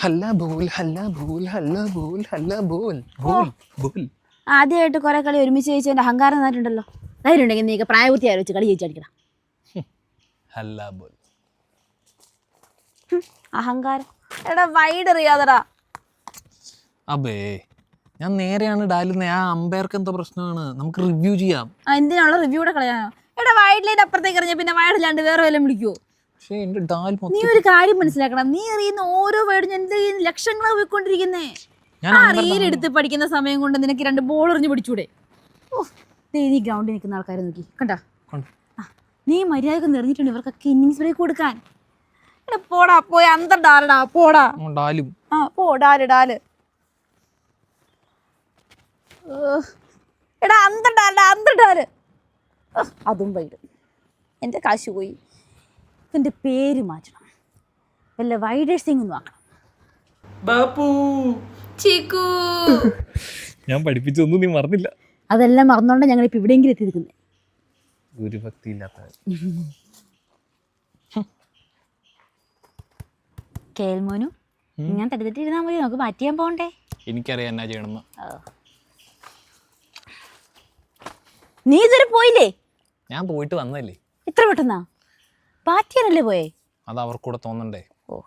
ഹല്ല ബോൽ ഹല്ല ബോൽ ഹല്ല ബോൽ ഹല്ല ബോൽ ബോൽ ബോൽ. ആദ്യമായിട്ട് കുറെ കളി ഒരുമിച്ച് ജയിച്ചതിന്റെ അഹങ്കാരം തന്നിട്ടുണ്ടല്ലോ. ധൈര്യം ഉണ്ടെങ്കിൽ നീ പ്രായപൂർത്തി ആലോചിച്ച് കളി ജയിച്ചടിക്കണം. ഹല്ല ബോൽ. അഹങ്കാരം. എടാ വൈഡ് അറിയാതടാ. അബേ ഞാൻ നേരെയാണ് ഡാലുന്നത്. ആ അമ്പയർക്ക് എന്തോ പ്രശ്നമാണ്, നമുക്ക് റിവ്യൂ ചെയ്യാം. എന്തിനുള്ള റിവ്യൂ കൂടെ കളയാനോ? എടാ വൈഡ് ലൈൻ അപ്പുറത്തേക്ക് എറിഞ്ഞ പിന്നെ വൈഡില്ലാണ്ട് വേറെ വല്ലതും വിളിക്കുവോ? പക്ഷേ എൻ്റെ ഡാൽ നീ ഒരു കാര്യം മനസ്സിലാക്കണം. നീ അറിയുന്ന ഓരോ വേർഡും എന്റെ ലക്ഷങ്ങളാണ് പോയിക്കൊണ്ടിരിക്കുന്നേ. ആ റീൽ എടുത്ത് പഠിക്കുന്ന സമയം കൊണ്ട് നിനക്ക് 2 ബോൾ എറിഞ്ഞ് പിടിച്ചൂടെ? നീ ഗ്രൗണ്ടിൽ നിൽക്കുന്ന ആൾക്കാരെ നോക്കി കണ്ടാ. നീ മര്യാദക്ക് നിറഞ്ഞിട്ടുണ്ട് ഇവർക്കൊക്കെ ഇന്നിങ്സ് ബ്രേക്ക് കൊടുക്കാൻ. എടാ പോടാ, പോയി അന്തർ ഡാലടാ, പോടാ. ഡാലും പോ ഡാല് ഡാല്. എടാ അന്തർ ഡാലടാ, അന്തർ ഡാല്. അതും വൈഡ്. എൻ്റെ കാശ് പോയി. എൻ്റെ പേര് മാറ്റണം, വല്ല വൈഡേഴ്സ് സിംഗ് ആക്കണം. ബാപ്പു ചീക്കു, ഞാൻ പഠിപ്പിച്ചൊന്നും നീ മറന്നില്ല. അതെല്ലാം മറന്നോണ്ടാ ഞങ്ങളിപ്പോൾ ഇവിടെയെങ്കിലും എത്തി നിൽക്കുന്നത്. ഒരു ഭക്തി ഇല്ലാത്ത കേൾമോനു, ഞാൻ തട്ടിത്തട്ടിരുന്നാൽ മതി, നമുക്ക് മാറ്റി ചെയ്യാൻ പോകണ്ടേ? എനിക്കറിയാം എന്നാ ചെയ്യണമെന്ന്. നീ ഇതുവരെ പോയില്ലേ? ഞാൻ പോയിട്ട് വന്നല്ലേ. ഇത്ര പെട്ടെന്നാ? പാറ്റിയാനല്ലേ പോയേ? അത് അവർക്കൂടെ തോന്നണ്ടേ. ഓ